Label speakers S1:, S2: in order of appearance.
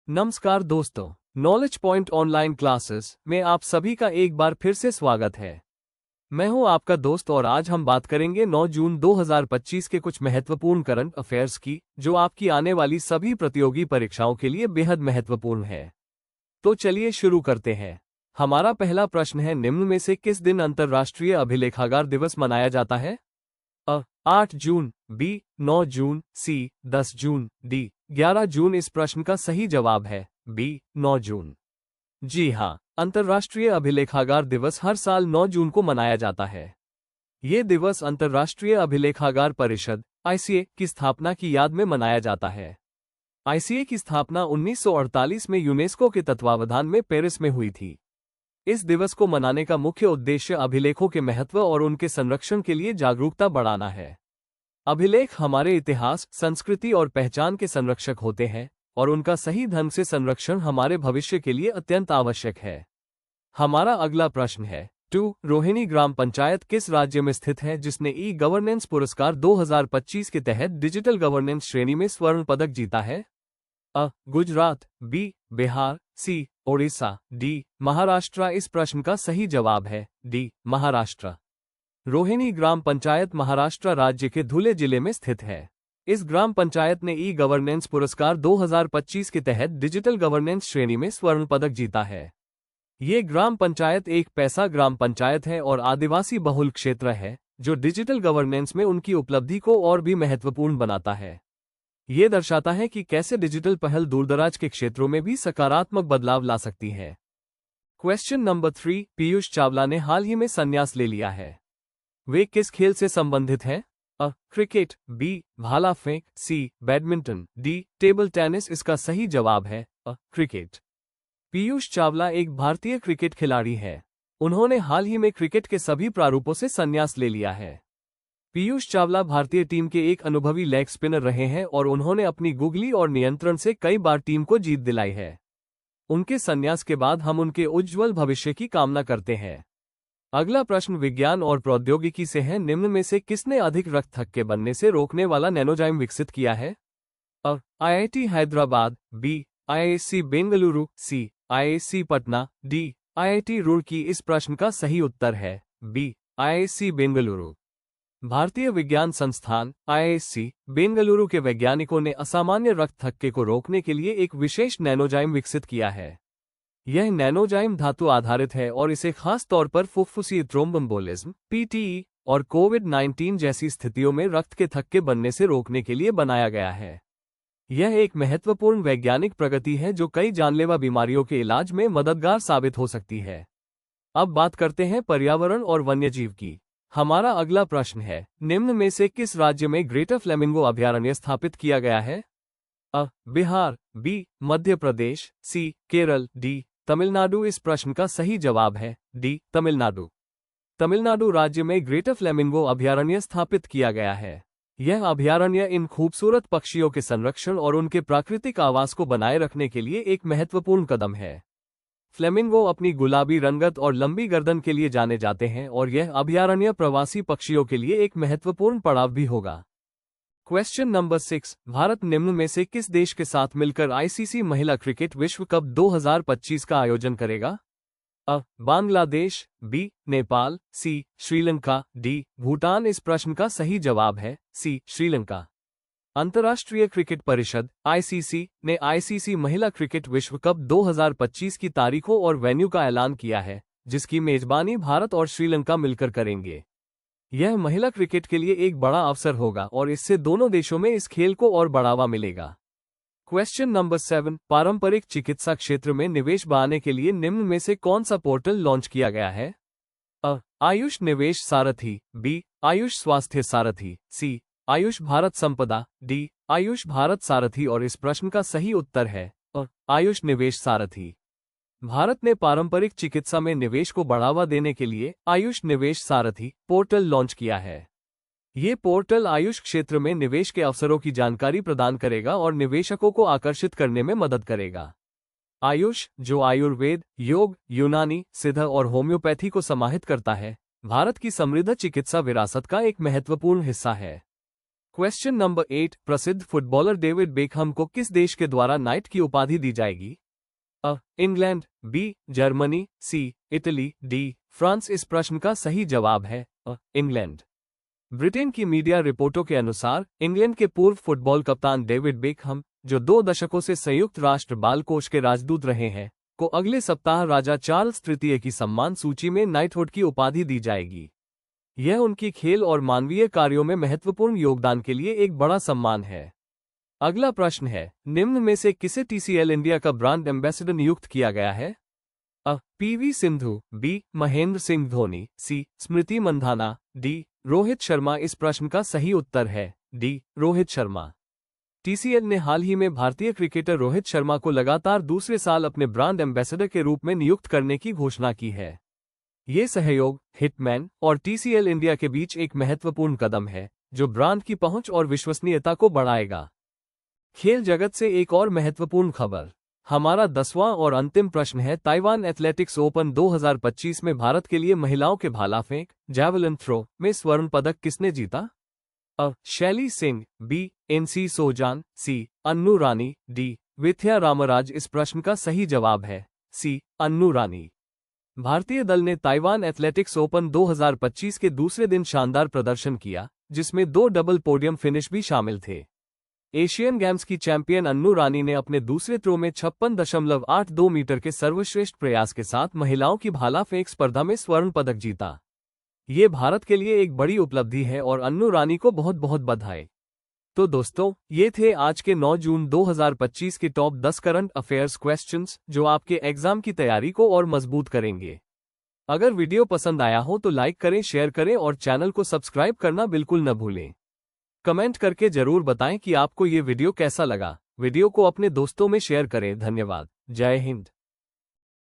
S1: नमस्कार दोस्तों, knowledge point online classes में आप सभी का एक बार फिर से स्वागत है। मैं हूं आपका दोस्त और आज हम बात करेंगे 9 जून 2025 के कुछ महत्वपूर्ण करंट अफेयर्स की, जो आपकी आने वाली सभी प्रतियोगी परीक्षाओं के लिए बेहद महत्वपूर्ण है। तो चलिए शुरू करते हैं। हमारा पहला प्रश्न है, निम्न में से किस दिन अंतर्राष्ट्रीय अभिलेखागार दिवस मनाया जाता है? 8 जून, बी 9 जून, सी 10 जून, डी 11 जून। इस प्रश्न का सही जवाब है बी 9 जून। जी हाँ, अंतर्राष्ट्रीय अभिलेखागार दिवस हर साल 9 जून को मनाया जाता है। ये दिवस अंतर्राष्ट्रीय अभिलेखागार परिषद (आईसीए) की स्थापना की याद में मनाया जाता है। आईसीए की स्थापना 1948 में यूनेस्को के तत्वावधान में पेरिस में हुई थी। इस दिवस को मनाने का मुख्य उद्देश्य अभिलेखों के महत्व और उनके संरक्षण के लिए जागरूकता बढ़ाना है। अभिलेख हमारे इतिहास, संस्कृति और पहचान के संरक्षक होते हैं और उनका सही ढंग से संरक्षण हमारे भविष्य के लिए अत्यंत आवश्यक है। हमारा अगला प्रश्न है, रोहिणी ग्राम पंचायत किस राज्य में स्थित है जिसने ई गवर्नेंस पुरस्कार 2025 के तहत डिजिटल गवर्नेंस श्रेणी में स्वर्ण पदक जीता है? गुजरात, बी बिहार, सी ओडिशा, डी महाराष्ट्र। इस प्रश्न का सही जवाब है डी महाराष्ट्र। रोहिणी ग्राम पंचायत महाराष्ट्र राज्य के धुले जिले में स्थित है। इस ग्राम पंचायत ने ई गवर्नेंस पुरस्कार 2025 के तहत डिजिटल गवर्नेंस श्रेणी में स्वर्ण पदक जीता है। ये ग्राम पंचायत एक पैसा ग्राम पंचायत है और आदिवासी बहुल क्षेत्र है, जो डिजिटल गवर्नेंस में उनकी उपलब्धि को और भी महत्वपूर्ण बनाता है। ये दर्शाता है कि कैसे डिजिटल पहल दूरदराज के क्षेत्रों में भी सकारात्मक बदलाव ला सकती है। क्वेश्चन नंबर 3, पीयूष चावला ने हाल ही में संन्यास ले लिया है। वे किस खेल से संबंधित हैं? क्रिकेट, बी भाला फेंक, सी बैडमिंटन, डी टेबल टेनिस। इसका सही जवाब है क्रिकेट। पीयूष चावला एक भारतीय क्रिकेट खिलाड़ी है। उन्होंने हाल ही में क्रिकेट के सभी प्रारूपों से संन्यास ले लिया है। पीयूष चावला भारतीय टीम के एक अनुभवी लेग स्पिनर रहे हैं और उन्होंने अपनी गुगली और नियंत्रण से कई बार टीम को जीत दिलाई है। उनके संन्यास के बाद हम उनके उज्ज्वल भविष्य की कामना करते हैं। अगला प्रश्न विज्ञान और प्रौद्योगिकी से है, निम्न में से किसने अधिक रक्त थक्के बनने से रोकने वाला नैनोजाइम विकसित किया है? IIT Hyderabad, B IISc Bengaluru, C IISc Patna, D IIT Roorkee. इस प्रश्न का सही उत्तर है बी आईआईएससी बेंगलुरु। भारतीय विज्ञान संस्थान आईआईएससी बेंगलुरु के वैज्ञानिकों ने असामान्य रक्त थक्के को रोकने के लिए एक विशेष नैनोजाइम विकसित किया है। यह नैनोजाइम धातु आधारित है और इसे खास तौर पर फुफ्फुसीय थ्रोम्बोएम्बोलिज्म (पीटीई) और कोविड-19 जैसी स्थितियों में रक्त के थक्के बनने से रोकने के लिए बनाया गया है। यह एक महत्वपूर्ण वैज्ञानिक प्रगति है जो कई जानलेवा बीमारियों के इलाज में मददगार साबित हो सकती है। अब बात करते हैं पर्यावरण और वन्यजीव की। हमारा अगला प्रश्न है, निम्न में से किस राज्य में ग्रेटर फ्लेमिंगो अभयारण्य स्थापित किया गया है? बिहार, बी मध्य प्रदेश, सी केरल, डी तमिलनाडु। इस प्रश्न का सही जवाब है डी तमिलनाडु। तमिलनाडु राज्य में ग्रेटर फ्लेमिंगो अभयारण्य स्थापित किया गया है। यह अभयारण्य इन खूबसूरत पक्षियों के संरक्षण और उनके प्राकृतिक आवास को बनाए रखने के लिए एक महत्वपूर्ण कदम है। फ्लेमिंगो अपनी गुलाबी रंगत और लंबी गर्दन के लिए जाने जाते हैं और यह अभयारण्य प्रवासी पक्षियों के लिए एक महत्वपूर्ण पड़ाव भी होगा। क्वेश्चन नंबर 6, भारत निम्न में से किस देश के साथ मिलकर आईसीसी महिला क्रिकेट विश्व कप 2025 का आयोजन करेगा? बांग्लादेश, बी नेपाल, सी श्रीलंका, डी भूटान। इस प्रश्न का सही जवाब है सी श्रीलंका। अंतर्राष्ट्रीय क्रिकेट परिषद आईसीसी ने आईसीसी महिला क्रिकेट विश्व कप 2025 की तारीखों और वेन्यू का ऐलान किया है, जिसकी मेजबानी भारत और श्रीलंका मिलकर करेंगे। यह महिला क्रिकेट के लिए एक बड़ा अवसर होगा और इससे दोनों देशों में इस खेल को और बढ़ावा मिलेगा। क्वेश्चन नंबर 7, पारंपरिक चिकित्सा क्षेत्र में निवेश बढ़ाने के लिए निम्न में से कौन सा पोर्टल लॉन्च किया गया है? आयुष निवेश सारथी, बी आयुष स्वास्थ्य सारथी, सी आयुष भारत संपदा, डी आयुष भारत सारथी। और इस प्रश्न का सही उत्तर है आयुष निवेश सारथी। भारत ने पारंपरिक चिकित्सा में निवेश को बढ़ावा देने के लिए आयुष निवेश सारथी पोर्टल लॉन्च किया है। ये पोर्टल आयुष क्षेत्र में निवेश के अवसरों की जानकारी प्रदान करेगा और निवेशकों को आकर्षित करने में मदद करेगा। आयुष, जो आयुर्वेद, योग, यूनानी, सिद्ध और होम्योपैथी को समाहित करता है, भारत की समृद्ध चिकित्सा विरासत का एक महत्वपूर्ण हिस्सा है। क्वेश्चन नंबर 8, प्रसिद्ध फुटबॉलर डेविड बेकहम को किस देश के द्वारा नाइट की उपाधि दी जाएगी? A. England, B. Germany, C. Italy, D. France. इस प्रश्न का सही जवाब है इंग्लैंड। ब्रिटेन की मीडिया रिपोर्टों के अनुसार इंग्लैंड के पूर्व फुटबॉल कप्तान डेविड बेकहम, जो 2 दशकों से संयुक्त राष्ट्र बाल कोष के राजदूत रहे हैं, को अगले सप्ताह राजा चार्ल्स तृतीय की सम्मान सूची में नाइटहुड की उपाधि दी जाएगी। यह उनकी खेल और मानवीय कार्यों में महत्वपूर्ण योगदान के लिए एक बड़ा सम्मान है। अगला प्रश्न है, निम्न में से किसे TCL इंडिया का ब्रांड एम्बेसडर नियुक्त किया गया है? A. PV Sindhu, B. Mahendra Singh Dhoni, C. Smriti Mandhana, D. Rohit Sharma. इस प्रश्न का सही उत्तर है डी. रोहित शर्मा। TCL ने हाल ही में भारतीय क्रिकेटर रोहित शर्मा को लगातार दूसरे साल अपने ब्रांड एम्बेसडर के रूप में नियुक्त करने की घोषणा की है। ये सहयोग हिटमैन और TCL इंडिया के बीच एक महत्वपूर्ण कदम है, जो ब्रांड की पहुंच और विश्वसनीयता को बढ़ाएगा। खेल जगत से एक और महत्वपूर्ण खबर। हमारा 10वां और अंतिम प्रश्न है, ताइवान एथलेटिक्स ओपन 2025 में भारत के लिए महिलाओं के भाला फेंक जैवलिन थ्रो में स्वर्ण पदक किसने जीता? अ. शैली सिंह, बी. NC सोजान, सी. अन्नू रानी, डी. विथ्या रामराज। इस प्रश्न का सही जवाब है सी. अन्नू रानी। भारतीय दल ने ताइवान एथलेटिक्स ओपन 2025 के दूसरे दिन शानदार प्रदर्शन किया, जिसमें 2 डबल पोडियम फिनिश भी शामिल थे। एशियन गेम्स की चैंपियन अन्नू रानी ने अपने दूसरे थ्रो में 56.82 मीटर के सर्वश्रेष्ठ प्रयास के साथ महिलाओं की भाला फेंक स्पर्धा में स्वर्ण पदक जीता। ये भारत के लिए एक बड़ी उपलब्धि है और अन्नू रानी को बहुत बहुत बधाई। तो दोस्तों, ये थे आज के 9 जून 2025 के टॉप 10 करंट अफेयर्स क्वेश्चंस, जो आपके एग्जाम की तैयारी को और मजबूत करेंगे। अगर वीडियो पसंद आया हो तो लाइक करें, शेयर करें और चैनल को सब्सक्राइब करना बिल्कुल न भूलें। कमेंट करके जरूर बताएं कि आपको ये वीडियो कैसा लगा। वीडियो को अपने दोस्तों में शेयर करें। धन्यवाद। जय हिंद।